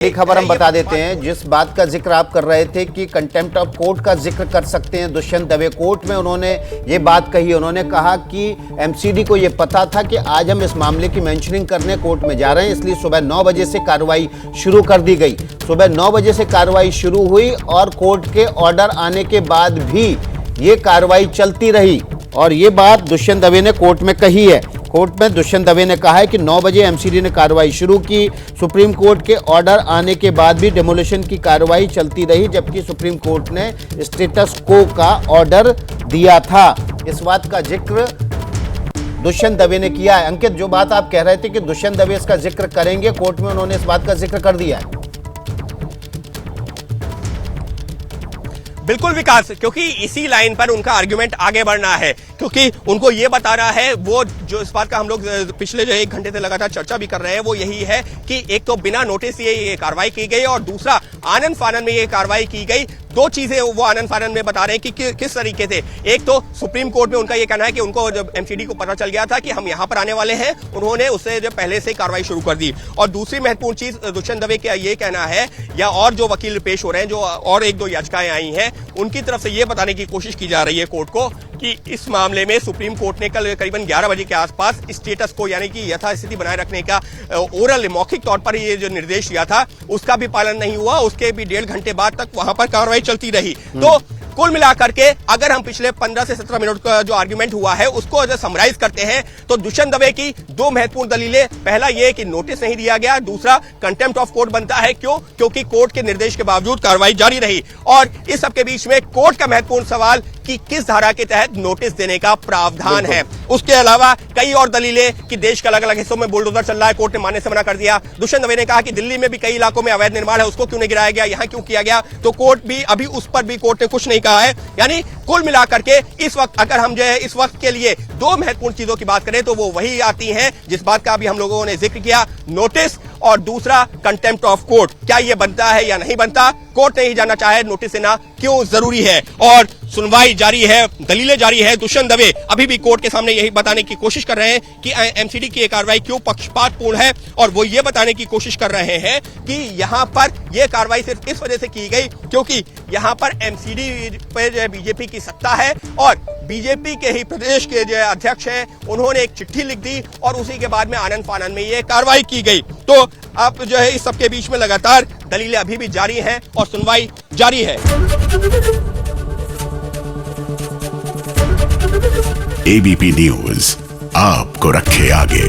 एक खबर हम बता देते हैं। जिस बात का जिक्र आप कर रहे थे कि कंटेम्प्ट ऑफ कोर्ट का जिक्र कर सकते हैं दुष्यंत दवे, कोर्ट में उन्होंने ये बात कही। उन्होंने कहा कि एमसीडी को ये पता था कि आज हम इस मामले की मेंशनिंग करने कोर्ट में जा रहे हैं, इसलिए सुबह 9 बजे से कार्रवाई शुरू कर दी गई। सुबह 9 बजे से कार्रवाई शुरू हुई और कोर्ट के ऑर्डर आने के बाद भी ये कार्रवाई चलती रही। और ये बात दुष्यंत दवे ने कोर्ट में कही है। कोर्ट में दुष्यंत दवे ने कहा है कि 9 बजे एमसीडी ने कार्रवाई शुरू की। सुप्रीम कोर्ट के ऑर्डर आने के बाद भी डेमोलिशन की कार्रवाई चलती रही, जबकि सुप्रीम कोर्ट ने स्टेटस को का ऑर्डर दिया था। इस बात का जिक्र दुष्यंत दवे ने किया है। अंकित, जो बात आप कह रहे थे कि दुष्यंत दवे इसका जिक्र करेंगे, कोर्ट में उन्होंने इस बात का जिक्र कर दिया है। बिल्कुल विकास, क्योंकि इसी लाइन पर उनका आर्गुमेंट आगे बढ़ना है, क्योंकि उनको ये बताना है, वो जो इस बात का हम लोग पिछले जो 1 घंटे से लगातार चर्चा भी कर रहे हैं, वो यही है कि एक तो बिना नोटिस ये कार्रवाई की गई और दूसरा आनन फानन में ये कार्रवाई की गई। दो चीजें वो आनन फानन में बता रहे हैं कि किस तरीके से। एक तो सुप्रीम कोर्ट में उनका ये कहना है कि उनको जब एमसीडी को पता चल गया था कि हम यहां पर आने वाले हैं, उन्होंने उससे जब पहले से कार्रवाई शुरू कर दी। और दूसरी महत्वपूर्ण चीज दुष्यंत दवे का ये कहना है, या और जो वकील पेश हो रहे हैं, जो और 1-2 याचिकाएं आई हैं, उनकी तरफ से ये बताने की कोशिश की जा रही है कोर्ट को कि इस मामले में सुप्रीम कोर्ट ने कल करीबन 11 बजे के आसपास स्टेटस को, यानी कि यथास्थिति बनाए रखने का ओरल मौखिक तौर पर ये जो निर्देश दिया था, उसका भी पालन नहीं हुआ। उसके भी 1.5 घंटे बाद तक वहां पर कार्रवाई चलती रही। तो कुल मिलाकर के अगर हम पिछले 15 से 17 मिनट का जो आर्गुमेंट हुआ है उसको अगर समराइज करते हैं, तो दुष्यंत दवे की 2 महत्वपूर्ण दलीलें। पहला ये कि नोटिस नहीं दिया गया, दूसरा कंटेम्प्ट ऑफ कोर्ट बनता है। क्यों? क्योंकि कोर्ट के निर्देश के बावजूद कार्रवाई जारी रही। और इस सबके बीच में कोर्ट का महत्वपूर्ण सवाल कि किस धारा के तहत नोटिस देने का प्रावधान है। उसके अलावा कई और दलीलें कि देश के अलग अलग हिस्सों में बुलडोजर चल रहा है, कोर्ट ने मानने से मना कर दिया। दुष्यंत दवे ने कहा कि दिल्ली में भी कई इलाकों में अवैध निर्माण है, उसको क्यों नहीं गिराया गया, यहां क्यों किया गया, तो कोर्ट भी अभी उस पर भी कोर्ट ने कुछ नहीं कहा है। यानी कुल मिलाकर के इस वक्त अगर हम जो है इस वक्त के लिए 2 महत्वपूर्ण चीजों की बात करें तो वो वही आती हैं जिस बात का अभी हम लोगों ने जिक्र किया, नोटिस और दूसरा कंटेम्प्ट ऑफ कोर्ट। क्या ये बनता है या नहीं बनता, कोर्ट नहीं जानना चाहे नोटिस देना क्यों जरूरी है। और सुनवाई जारी है, दलीलें जारी है। दुष्यंत दवे अभी भी कोर्ट के सामने यही बताने की कोशिश कर रहे हैं कि एमसीडी की कार्रवाई क्यों पक्षपातपूर्ण है, और वो ये बताने की कोशिश कर रहे हैं कि यहां पर यह कार्रवाई सिर्फ इस वजह से की गई क्योंकि यहां पर एमसीडी पर बीजेपी की सत्ता है और बीजेपी के ही प्रदेश के जो अध्यक्ष हैं उन्होंने एक चिट्ठी लिख दी और उसी के बाद में आनन फानन में ये कार्रवाई की गई। तो अब जो है इस सबके बीच में लगातार दलीलें अभी भी जारी हैं और सुनवाई जारी है। एबीपी न्यूज आपको रखे आगे।